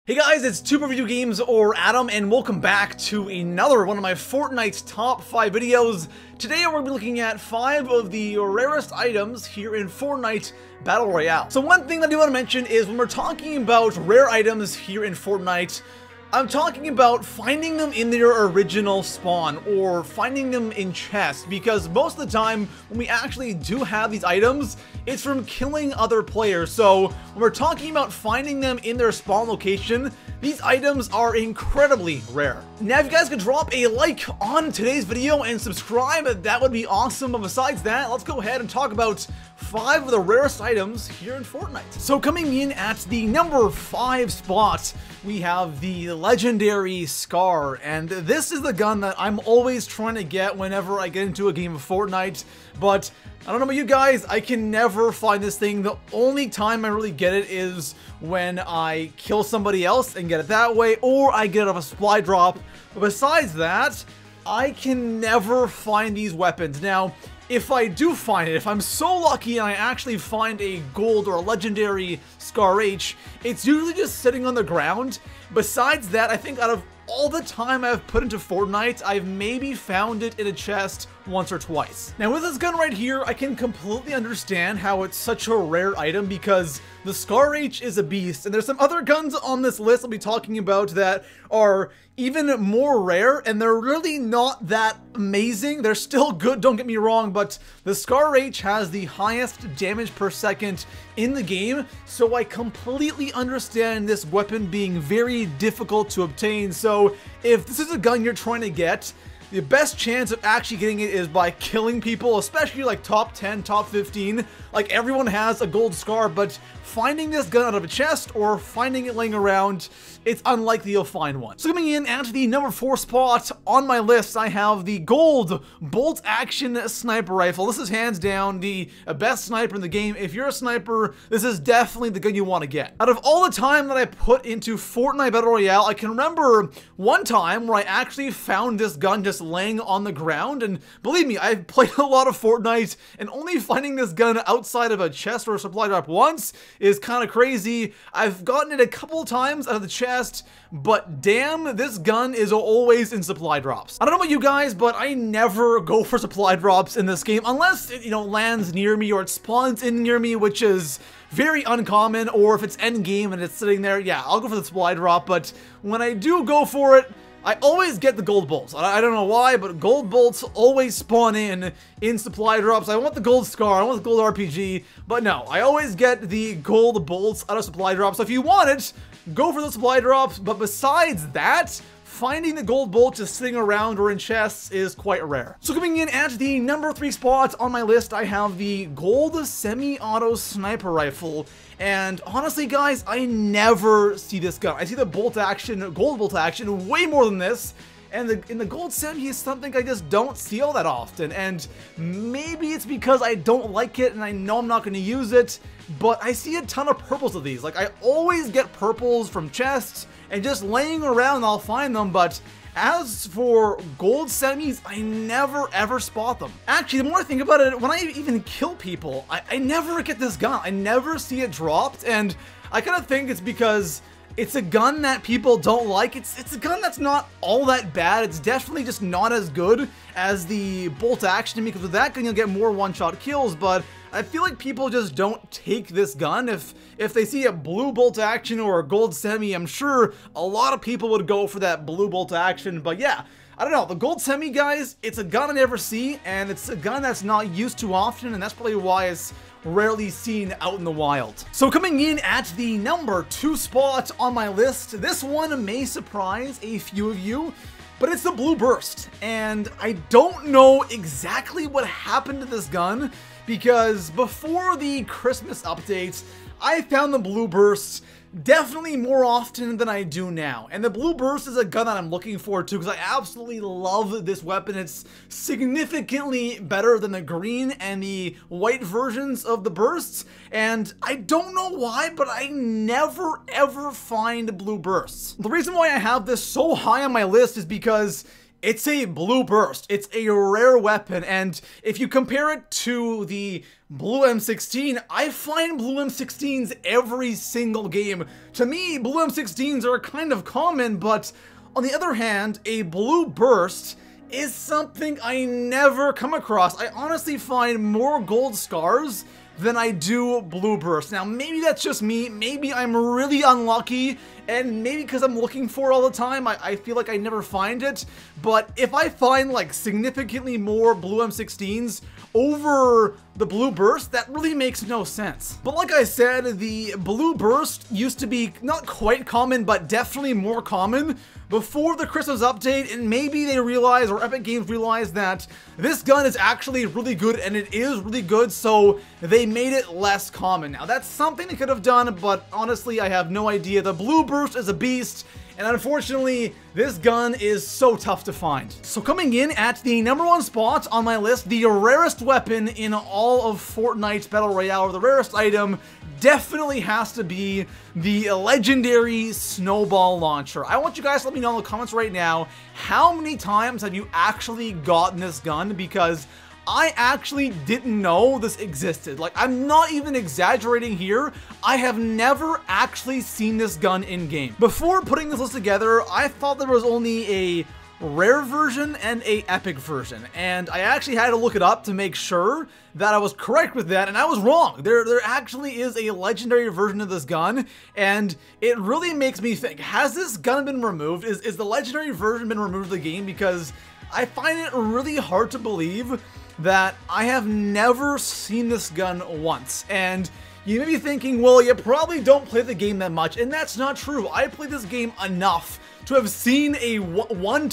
Hey guys, it's ToProForuGames or Adam, and welcome back to another one of my Fortnite top 5 videos. Today we're going to be looking at 5 of the rarest items here in Fortnite Battle Royale. So one thing that I do want to mention is when we're talking about rare items here in Fortnite, I'm talking about finding them in their original spawn or finding them in chests, because most of the time when we actually do have these items, it's from killing other players. So when we're talking about finding them in their spawn location, these items are incredibly rare. Now, if you guys could drop a like on today's video and subscribe, that would be awesome. But besides that, let's go ahead and talk about 5 of the rarest items here in Fortnite. So coming in at the number 5 spot, we have the legendary Scar, and this is the gun that I'm always trying to get whenever I get into a game of Fortnite, but I don't know about you guys, I can never find this thing. The only time I really get it is when I kill somebody else and get it that way, or I get it off a supply drop. But besides that, I can never find these weapons. Now, if I do find it, if I'm so lucky and I actually find a gold or a legendary Scar H, it's usually just sitting on the ground. Besides that, I think out of all the time I've put into Fortnite, I've maybe found it in a chest once or twice. Now with this gun right here, I can completely understand how it's such a rare item, because the Scar H is a beast, and there's some other guns on this list I'll be talking about that are even more rare, and they're really not that amazing. They're still good, don't get me wrong, but the Scar H has the highest damage per second in the game, so I completely understand this weapon being very difficult to obtain. So if this is a gun you're trying to get, the best chance of actually getting it is by killing people, especially like top 10, top 15. Like, everyone has a gold Scar, but finding this gun out of a chest or finding it laying around, it's unlikely you'll find one. So coming in at the number 4 spot on my list, I have the gold bolt action sniper rifle. This is hands down the best sniper in the game. If you're a sniper, this is definitely the gun you want to get. Out of all the time that I put into Fortnite Battle Royale, I can remember one time where I actually found this gun just laying on the ground, and believe me, I've played a lot of Fortnite, and only finding this gun outside of a chest or a supply drop once is kind of crazy. I've gotten it a couple times out of the chest, but damn, this gun is always in supply drops. I don't know about you guys, but I never go for supply drops in this game unless it, lands near me or it spawns in near me, which is very uncommon, or if it's end game and it's sitting there, yeah, I'll go for the supply drop. But when I do go for it, I always get the gold bolts. I don't know why, but gold bolts always spawn in supply drops. I want the gold Scar, I want the gold RPG, but no, I always get the gold bolts out of supply drops. So if you want it, go for the supply drops, but besides that, finding the gold bolt just sitting around or in chests is quite rare. So coming in at the number 3 spot on my list, I have the gold semi-auto sniper rifle. And honestly, guys, I never see this gun. I see the bolt action, gold bolt action, way more than this. And in the gold semi is something I just don't see all that often. And maybe it's because I don't like it and I know I'm not going to use it, but I see a ton of purples of these. Like, I always get purples from chests, and just laying around I'll find them, but as for gold semis, I never ever spot them. Actually, the more I think about it, when I even kill people, I never get this gun. I never see it dropped, and I kind of think it's because it's a gun that people don't like. It's a gun that's not all that bad. It's definitely just not as good as the bolt action, because with that gun you'll get more one-shot kills, but I feel like people just don't take this gun. If they see a blue bolt action or a gold semi, I'm sure a lot of people would go for that blue bolt action. But yeah, I don't know, the gold semi, guys, it's a gun I never see, and it's a gun that's not used too often, and that's probably why it's rarely seen out in the wild. So coming in at the number 2 spot on my list, this one may surprise a few of you, but it's the Blue Burst. And I don't know exactly what happened to this gun, because before the Christmas updates, I found the Blue Burst definitely more often than I do now. And the Blue Burst is a gun that I'm looking forward to, because I absolutely love this weapon. It's significantly better than the green and the white versions of the bursts, and I don't know why, but I never ever find Blue Bursts. The reason why I have this so high on my list is because It's a blue burst. It's a rare weapon, and if you compare it to the blue M16, I find blue M16s every single game. To me, blue M16s are kind of common, but on the other hand, a blue burst is something I never come across. I honestly find more gold scars than I do blue burst. Now, maybe that's just me. Maybe I'm really unlucky, and maybe because I'm looking for it all the time, I feel like I never find it. But if I find like significantly more blue M16s over the blue burst, that really makes no sense. But like I said, the blue burst used to be not quite common, but definitely more common before the Christmas update, and maybe they realized, or Epic Games realized, that this gun is actually really good, and it is really good, so they made it less common. Now, that's something they could have done, but honestly, I have no idea. The blue burst is a beast, and unfortunately, this gun is so tough to find. So coming in at the #1 spot on my list, the rarest weapon in all of Fortnite Battle Royale, or the rarest item, definitely has to be the legendary Snowball launcher. I want you guys to let me know in the comments right now, how many times have you actually gotten this gun? Because I actually didn't know this existed. Like, I'm not even exaggerating here. I have never actually seen this gun in game. Before putting this list together, I thought there was only a rare version and a epic version, and I actually had to look it up to make sure that I was correct with that, and I was wrong. There actually is a legendary version of this gun, and it really makes me think, has this gun been removed? Is the legendary version been removed of the game? Because I find it really hard to believe that I have never seen this gun once. And you may be thinking, well, you probably don't play the game that much, and that's not true. I played this game enough to have seen a one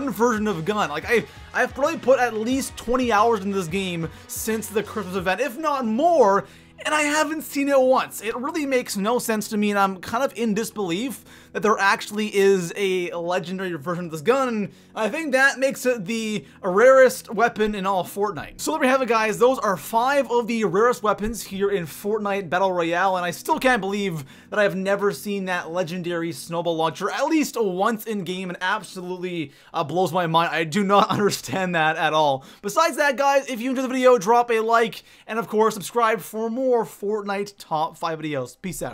version of gun. Like, I've probably put at least 20 hours in this game since the Christmas event, if not more, and I haven't seen it once. It really makes no sense to me, and I'm kind of in disbelief that there actually is a legendary version of this gun, and I think that makes it the rarest weapon in all of Fortnite. So there we have it, guys. Those are 5 of the rarest weapons here in Fortnite Battle Royale, and I still can't believe that I have never seen that legendary Snowball launcher at least once in game, and absolutely blows my mind. I do not understand that at all. Besides that, guys, if you enjoyed the video, drop a like, and of course, subscribe for more Fortnite Top 5 videos. Peace out.